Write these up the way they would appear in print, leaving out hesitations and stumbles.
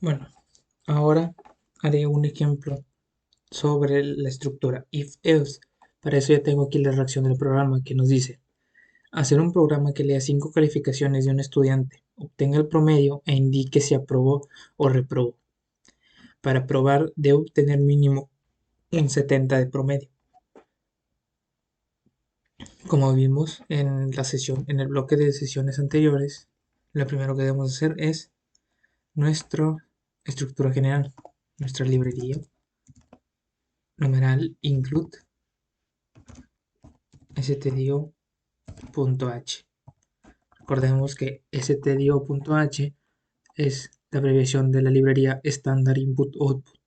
Bueno, ahora haré un ejemplo sobre la estructura if-else. Para eso ya tengo aquí la reacción del programa que nos dice hacer un programa que lea 5 calificaciones de un estudiante, obtenga el promedio e indique si aprobó o reprobó. Para aprobar debe obtener mínimo un 70 de promedio. Como vimos en la sesión, en el bloque de sesiones anteriores, lo primero que debemos hacer es nuestra estructura general, nuestra librería, numeral include stdio.h. Recordemos que stdio.h es la abreviación de la librería Standard Input Output,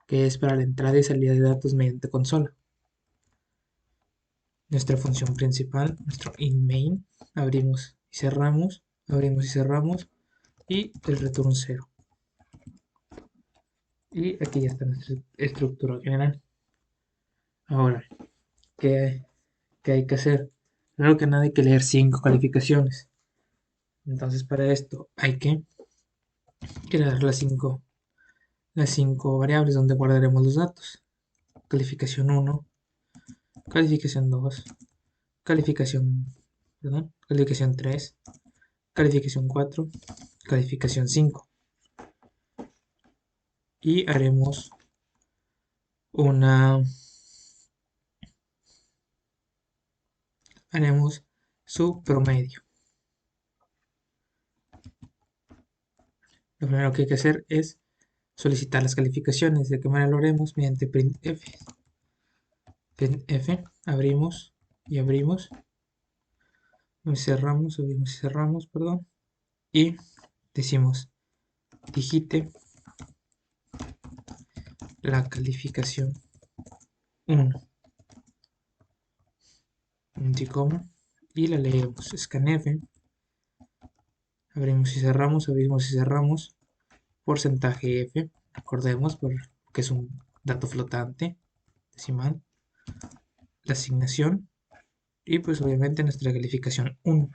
que es para la entrada y salida de datos mediante consola. Nuestra función principal, nuestro inMain, abrimos y cerramos, y el return 0. Y aquí ya está nuestra estructura general. Ahora, ¿qué, qué hay que hacer? Primero que nada hay que leer 5 calificaciones. Entonces para esto hay que crear las cinco variables donde guardaremos los datos. Calificación 1, calificación 2, calificación, calificación 3, calificación 4, calificación 5. Y una haremos su promedio. Lo primero que hay que hacer es solicitar las calificaciones. ¿De qué manera lo haremos? Mediante printf. Printf, abrimos y abrimos, cerramos, abrimos y cerramos, perdón, y decimos digite la calificación 1, punticoma, y la leemos. Scanf, abrimos y cerramos, porcentaje F, recordemos que es un dato flotante, decimal, la asignación, y pues obviamente nuestra calificación 1.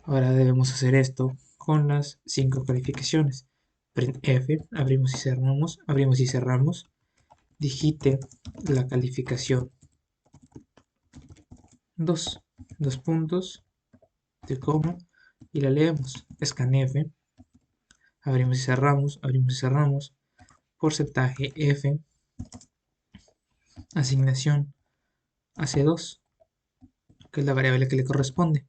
Ahora debemos hacer esto con las 5 calificaciones. Printf, abrimos y cerramos, digite la calificación 2, dos puntos, de coma, y la leemos. Scanf, abrimos y cerramos, porcentaje F, asignación AC2, que es la variable que le corresponde.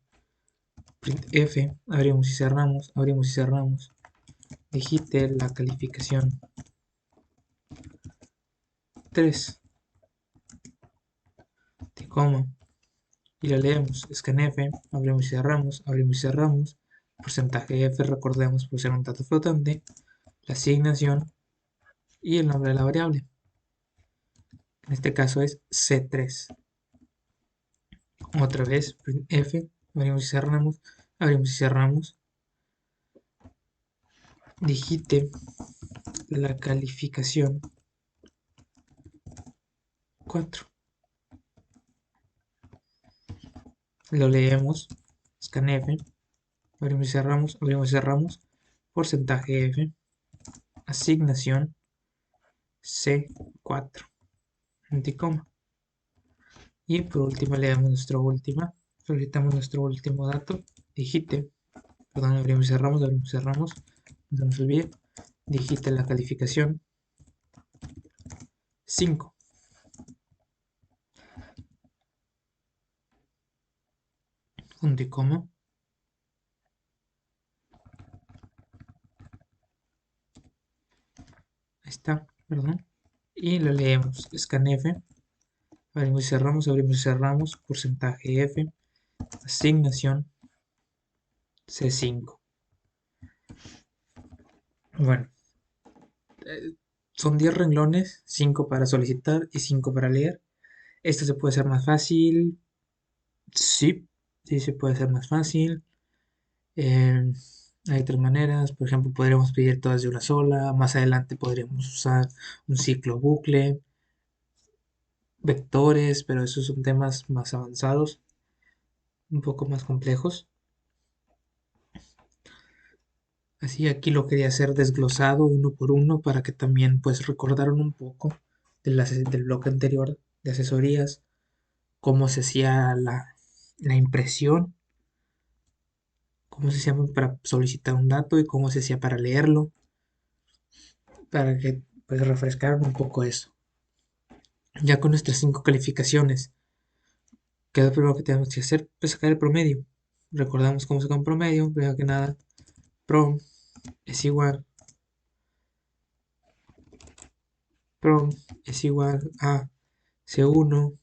Printf, abrimos y cerramos, digite la calificación 3, de coma, y la leemos. Scanf, abrimos y cerramos, porcentaje F, recordemos por ser un dato flotante, la asignación y el nombre de la variable. En este caso es C3. Otra vez, printf, abrimos y cerramos, digite la calificación 4. Lo leemos. Scanf, abrimos y cerramos, porcentaje F, asignación C4, anticoma. Y por último solicitamos nuestro último dato, digite, perdón, abrimos y cerramos, no se nos olvide, digite la calificación 5. Punto y coma. Ahí está, perdón. Y lo leemos. Scanf, abrimos y cerramos, porcentaje F, asignación C5. Bueno, son 10 renglones, 5 para solicitar y 5 para leer. Esto se puede hacer más fácil. Sí, sí se puede hacer más fácil. Eh, hay tres maneras. Por ejemplo, podríamos pedir todas de una sola. Más adelante podríamos usar un ciclo bucle, vectores, pero esos son temas más avanzados, un poco más complejos. Así aquí lo quería hacer desglosado uno por uno para que también pues recordaran un poco del bloque anterior de asesorías, cómo se hacía la impresión, cómo se hacía para solicitar un dato y cómo se hacía para leerlo, para que pues refrescaran un poco eso. Ya con nuestras 5 calificaciones, ¿qué es lo primero que tenemos que hacer? Pues sacar el promedio. Recordamos cómo sacar un promedio, primero que nada, prom es igual, prom es igual a C1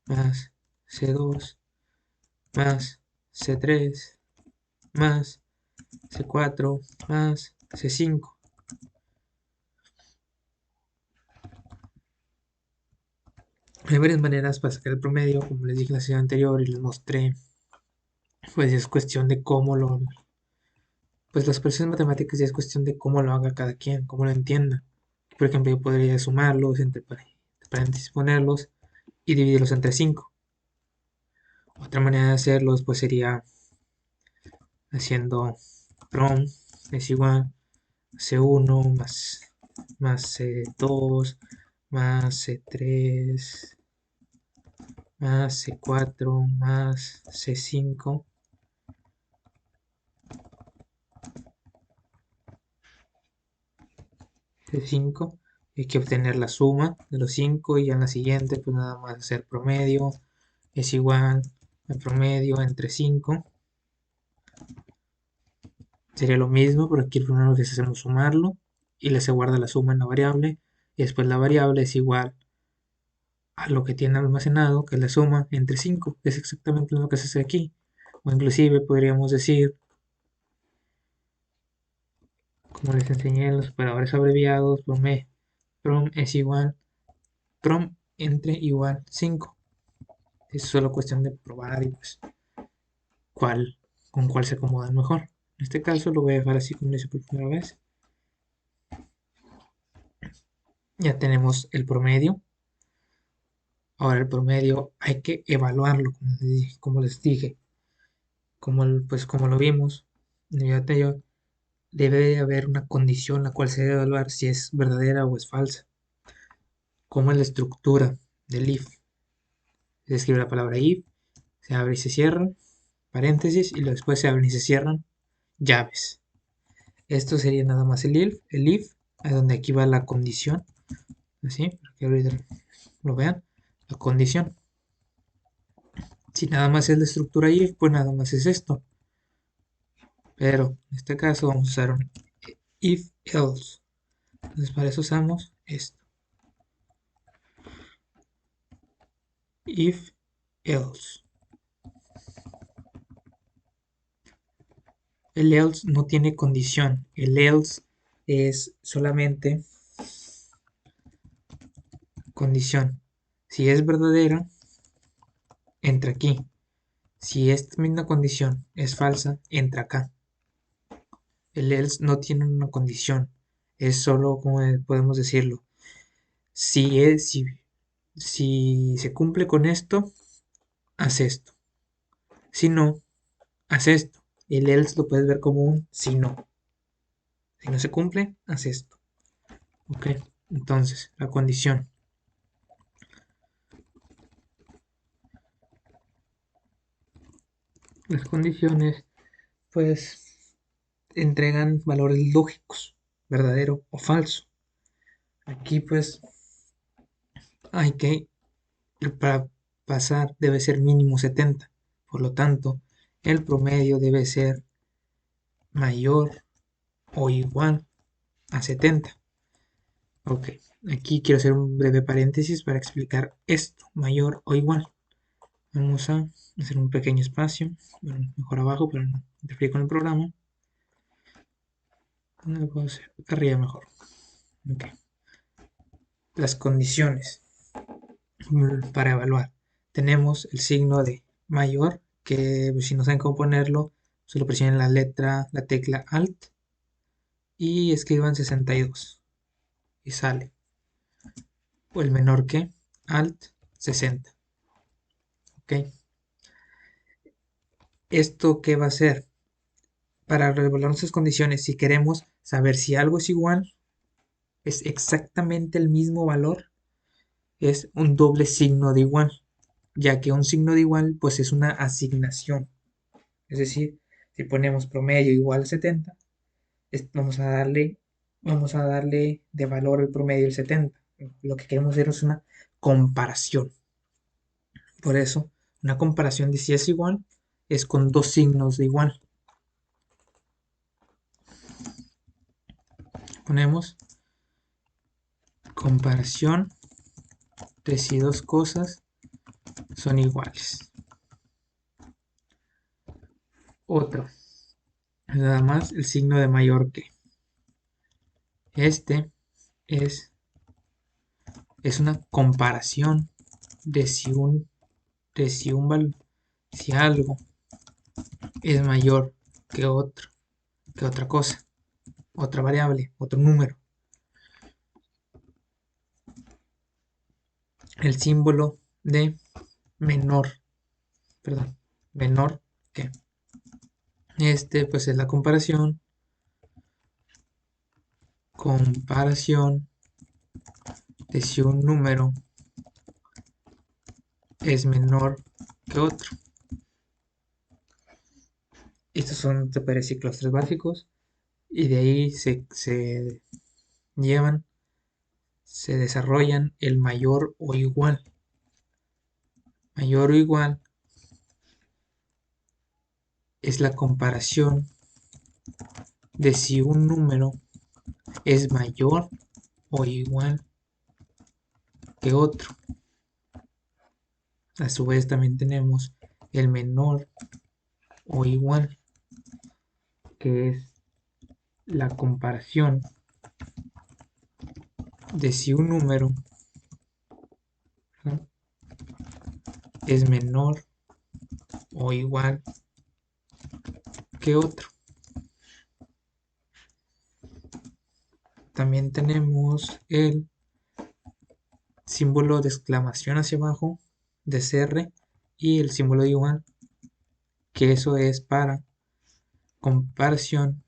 más C2 más C3 más C4 más C5. Hay varias maneras para sacar el promedio, como les dije en la sesión anterior y les mostré, pues es cuestión de pues las expresiones matemáticas ya es cuestión de cómo lo haga cada quien, cómo lo entienda. Por ejemplo, yo podría sumarlos, entre paréntesis ponerlos y dividirlos entre 5. Otra manera de hacerlos pues sería haciendo prom es igual C1 más C2 más C3 más C4 más C5. C5. Hay que obtener la suma de los 5 y ya en la siguiente pues nada más hacer promedio es igual al promedio entre 5. Sería lo mismo, pero aquí primero que hacemos sumarlo y le se guarda la suma en la variable y después la variable es igual a lo que tiene almacenado, que es la suma entre 5. Es exactamente lo que se hace aquí. O inclusive podríamos decir, como les enseñé en los operadores abreviados, prom es igual, prom entre igual 5. Es solo cuestión de probar y pues cuál, con cuál se acomoda mejor. En este caso lo voy a dejar así como lo hice por primera vez. Ya tenemos el promedio. Ahora el promedio hay que evaluarlo, como les dije, pues como lo vimos en el video anterior, debe de haber una condición la cual se debe evaluar si es verdadera o es falsa. Como es la estructura del if. Se escribe la palabra if, se abre y se cierra, paréntesis, y después se abren y se cierran llaves. Esto sería nada más el if, a donde aquí va la condición, así, para que ahorita lo vean, la condición. Si nada más es la estructura if, pues nada más es esto. Pero en este caso vamos a usar un if else. Entonces para eso usamos esto. If else. El else no tiene condición. El else es solamente condición. Si es verdadera, entra aquí. Si esta misma condición es falsa, entra acá. El else no tiene una condición. Es solo, como podemos decirlo, si se cumple con esto, haz esto. Si no, haz esto. El else lo puedes ver como un si no. Si no se cumple, haz esto. Ok, entonces, la condición. Las condiciones, pues, entregan valores lógicos, verdadero o falso. Aquí, pues, hay que, para pasar, debe ser mínimo 70. Por lo tanto, el promedio debe ser mayor o igual a 70. Ok, aquí quiero hacer un breve paréntesis para explicar esto, mayor o igual. Vamos a hacer un pequeño espacio, bueno, mejor abajo para no interferir con el programa. ¿Dónde lo puedo hacer? Acá arriba mejor. Okay. Las condiciones para evaluar. Tenemos el signo de mayor, que si no saben cómo ponerlo, solo presionen la tecla Alt y escriban 62 y sale. O el menor que Alt 60. ¿Ok? ¿Esto qué va a hacer? para regular nuestras condiciones, si queremos saber si algo es igual, es exactamente el mismo valor, es un doble signo de igual, ya que un signo de igual pues es una asignación. Es decir, si ponemos promedio igual a 70, vamos a darle de valor el promedio el 70. Lo que queremos hacer es una comparación. Por eso, una comparación de si es igual es con dos signos de igual. Ponemos comparación de si dos cosas son iguales. Otro, nada más el signo de mayor que. Este es, es una comparación de si si algo es mayor que que otra cosa, otra variable, otro número. El símbolo de menor, perdón, menor que. Este pues es la comparación de si un número es menor que otro. Estos son, te parece, clústeres básicos y de ahí llevan, se desarrollan el mayor o igual. Mayor o igual es la comparación de si un número es mayor o igual que otro. A su vez también tenemos el menor o igual, que es la comparación de si un número, ¿no?, es menor o igual que otro. También tenemos el símbolo de exclamación hacia abajo de CR y el símbolo de igual, que eso es para comparación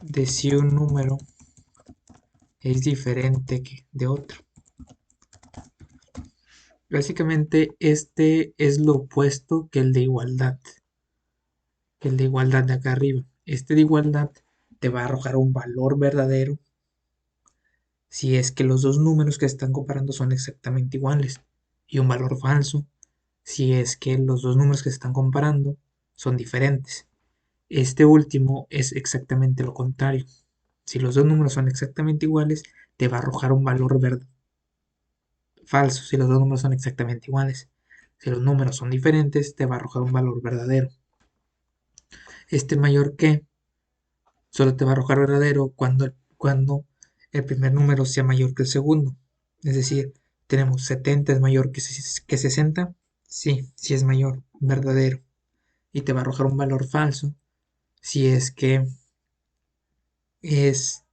de si un número es diferente de otro. Básicamente este es lo opuesto que el de igualdad, de acá arriba. Este de igualdad te va a arrojar un valor verdadero si es que los dos números que se están comparando son exactamente iguales, y un valor falso si es que los dos números que se están comparando son diferentes. Este último es exactamente lo contrario. Si los dos números son exactamente iguales, te va a arrojar un valor falso si los dos números son exactamente iguales. Si los números son diferentes, te va a arrojar un valor verdadero. Este mayor que solo te va a arrojar verdadero cuando el primer número sea mayor que el segundo. Es decir, tenemos 70 es mayor que 60. Sí, sí es mayor, verdadero. Y te va a arrojar un valor falso si es es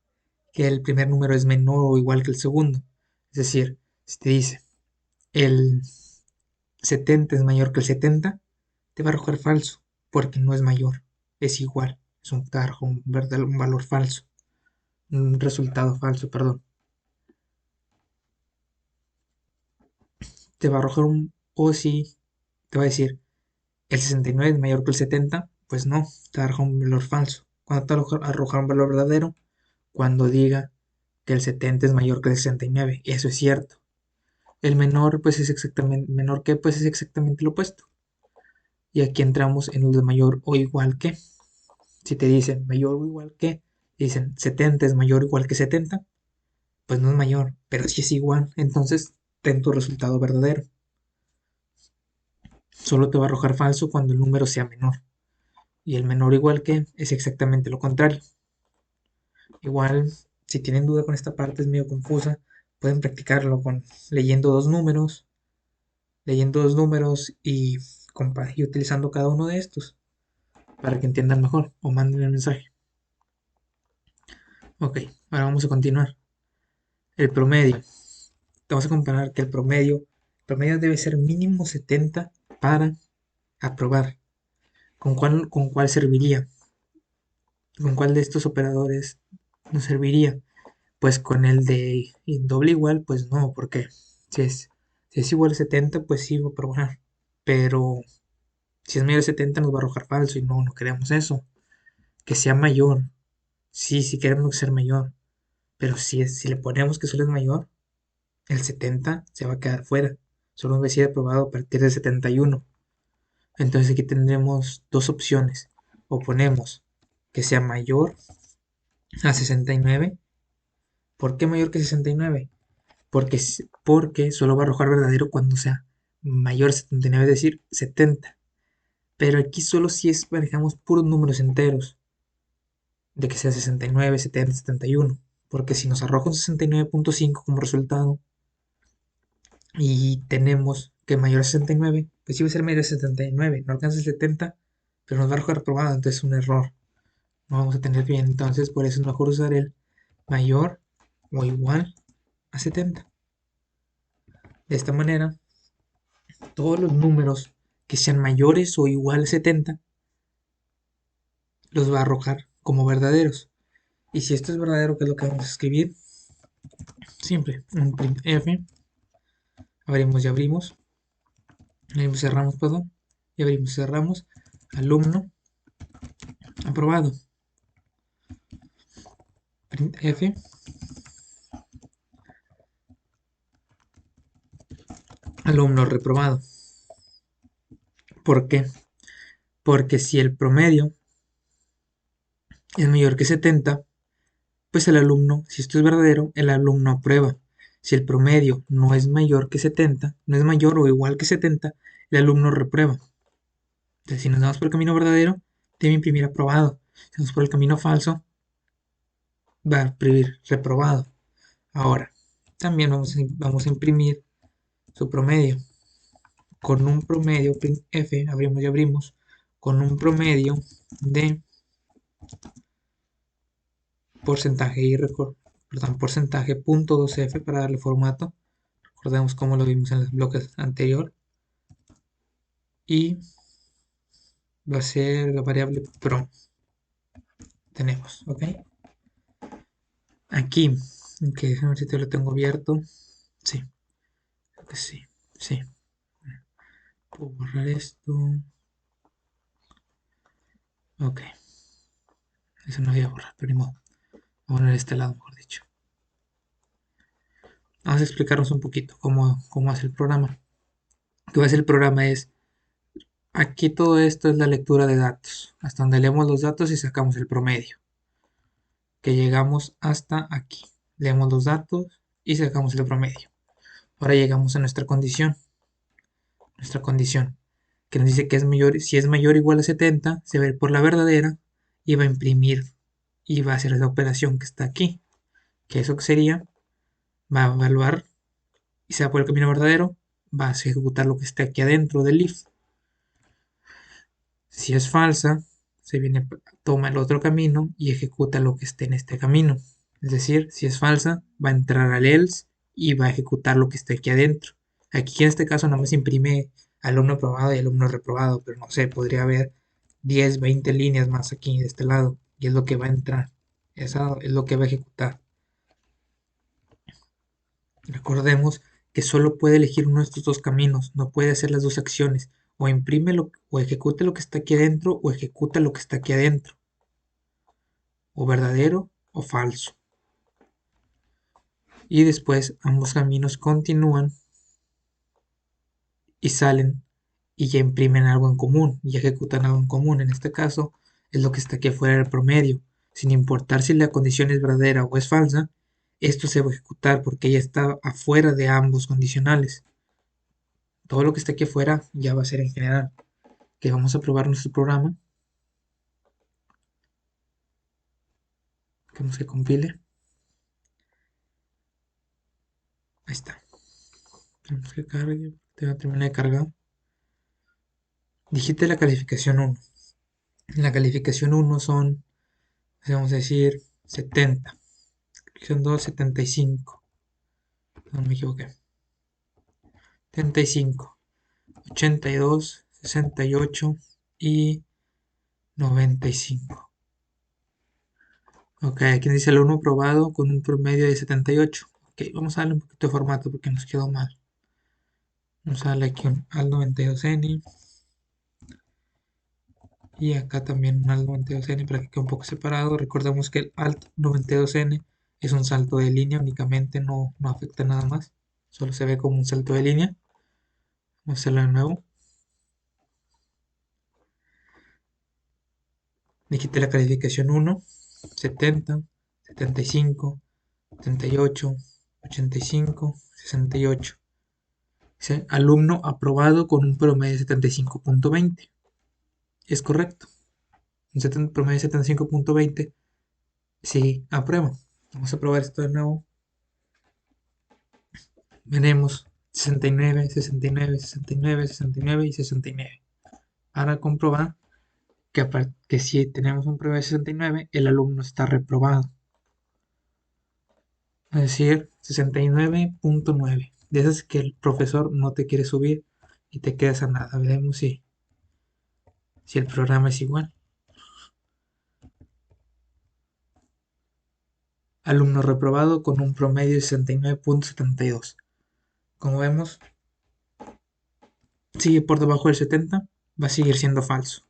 que el primer número es menor o igual que el segundo. Es decir, si te dice el 70 es mayor que el 70, te va a arrojar falso, porque no es mayor, es igual. Es un cargo, un valor falso, un resultado falso, perdón. Te va a arrojar o si te va a decir el 69 es mayor que el 70, pues no, te va a arrojar un valor falso. Cuando te va a arrojar un valor verdadero, cuando diga que el 70 es mayor que el 69, eso es cierto. El menor, pues es exactamente, menor que, pues es exactamente lo opuesto. Y aquí entramos en el de mayor o igual que. Si te dicen mayor o igual que, dicen 70 es mayor o igual que 70, pues no es mayor, pero sí es igual. Entonces, ten tu resultado verdadero. Solo te va a arrojar falso cuando el número sea menor. Y el menor o igual que es exactamente lo contrario. Igual, si tienen duda con esta parte, es medio confusa, pueden practicarlo con leyendo dos números y utilizando cada uno de estos para que entiendan mejor o manden el mensaje. Ok, ahora vamos a continuar. El promedio. Vamos a comparar que el promedio debe ser mínimo 70 para aprobar. ¿Con cuál serviría? ¿Con cuál de estos operadores nos serviría? Pues con el de doble igual, pues no, porque si es, si es igual a 70, pues sí va a probar. Pero si es mayor a 70 nos va a arrojar falso y no, no queremos eso. Que sea mayor. Sí, sí queremos que sea mayor. Pero si le ponemos que solo es mayor, el 70 se va a quedar fuera. Solo va a ser aprobado a partir de 71. Entonces aquí tendremos dos opciones. O ponemos que sea mayor a 69. ¿Por qué mayor que 69? Porque solo va a arrojar verdadero cuando sea mayor a 79, es decir, 70. Pero aquí solo si es, manejamos puros números enteros, de que sea 69, 70, 71. Porque si nos arroja un 69.5 como resultado y tenemos que mayor a 69, pues sí va a ser mayor a 79, no alcanza el 70, pero nos va a arrojar reprobado, entonces es un error. No vamos a tener bien, entonces por eso es mejor usar el mayor o igual a 70. De esta manera, todos los números que sean mayores o igual a 70 los va a arrojar como verdaderos. Y si esto es verdadero, ¿qué es lo que vamos a escribir? Siempre un printf, abrimos y abrimos, abrimos y cerramos, perdón, y abrimos y cerramos, alumno aprobado, printf, alumno reprobado. ¿Por qué? Porque si el promedio es mayor que 70, pues el alumno, si esto es verdadero, el alumno aprueba. Si el promedio no es mayor que 70, no es mayor o igual que 70, el alumno reprueba. Entonces, si nos vamos por el camino verdadero, debe imprimir aprobado. Si nos vamos por el camino falso, va a imprimir reprobado. Ahora, también vamos a imprimir su promedio. Con un promedio, F, abrimos y abrimos, con un promedio de porcentaje y perdón, porcentaje .2f para darle formato. Recordemos cómo lo vimos en los bloques anterior. Y va a ser la variable pro. Tenemos, ¿ok? Aquí, que déjame ver si te lo tengo abierto. Sí, creo que sí, sí. Puedo borrar esto. Ok, eso no había borrado, pero ni modo. Vamos a poner este lado, mejor dicho. Vamos a explicarnos un poquito cómo hace el programa. Lo que va a hacer el programa es, aquí todo esto es la lectura de datos, hasta donde leemos los datos y sacamos el promedio, que llegamos hasta aquí. Leemos los datos y sacamos el promedio. Ahora llegamos a nuestra condición, que nos dice que es mayor, si es mayor o igual a 70, se va a ir por la verdadera y va a imprimir y va a hacer esa operación que está aquí, que eso que sería, va a evaluar y se va por el camino verdadero, va a ejecutar lo que esté aquí adentro del if. Si es falsa, se viene, toma el otro camino y ejecuta lo que esté en este camino. Es decir, si es falsa, va a entrar al else y va a ejecutar lo que esté aquí adentro. Aquí en este caso nada más imprime alumno aprobado y alumno reprobado, pero no sé, podría haber 10, 20 líneas más aquí de este lado y es lo que va a entrar. Eso es lo que va a ejecutar. Recordemos que solo puede elegir uno de estos dos caminos, no puede hacer las dos acciones. O imprime o ejecute lo que está aquí adentro o ejecuta lo que está aquí adentro. O verdadero o falso. Y después ambos caminos continúan y salen y ya imprimen algo en común y ejecutan algo en común. En este caso es lo que está aquí afuera del promedio. Sin importar si la condición es verdadera o es falsa, esto se va a ejecutar porque ya está afuera de ambos condicionales. Todo lo que está aquí afuera ya va a ser en general. Que vamos a probar nuestro programa. Queremos que compile. Ahí está. Tenemos que cargue. Te va a terminar de cargar. Digite la calificación 1. La calificación 1 son, vamos a decir, 70. Son 2, 75. No me equivoqué. 75, 82, 68 y 95. Ok, aquí dice alumno aprobado con un promedio de 78. Ok, vamos a darle un poquito de formato porque nos quedó mal. Vamos a darle aquí un al 92N y acá también un al 92N para que quede un poco separado. Recordemos que el alt 92N es un salto de línea únicamente, no afecta nada más. Solo se ve como un salto de línea. Vamos a hacerlo de nuevo. Dijiste la calificación 1, 70, 75, 78, 85, 68. Dice, alumno aprobado con un promedio de 75.20. Es correcto. Un promedio de 75.20. Sí, aprueba. Vamos a probar esto de nuevo. Veremos 69, 69, 69, 69 y 69. Ahora comprobar que si tenemos un promedio de 69, el alumno está reprobado. Es decir, 69.9. De esas que el profesor no te quiere subir y te quedas a nada. Veremos si el programa es igual. Alumno reprobado con un promedio de 69.72. Como vemos, sigue por debajo del 70, va a seguir siendo falso.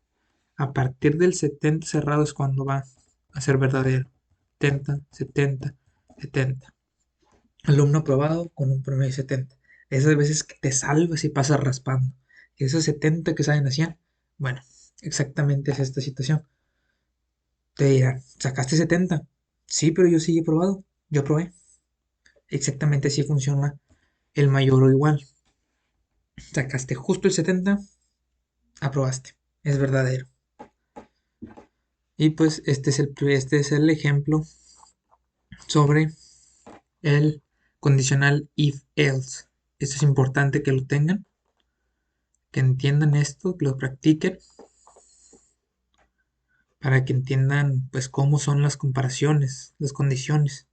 A partir del 70 cerrado es cuando va a ser verdadero. 70, 70, 70. Alumno aprobado con un promedio de 70. Esas veces que te salvas y pasas raspando. Esos 70 que salen a 100, bueno, exactamente es esta situación. Te dirán, ¿sacaste 70? Sí, pero yo sí he probado. Yo probé. Exactamente así funciona el mayor o igual. Sacaste justo el 70, aprobaste. Es verdadero. Y pues este es el ejemplo sobre el condicional if-else. Esto es importante que lo tengan, que entiendan esto, que lo practiquen, para que entiendan pues cómo son las comparaciones, las condiciones.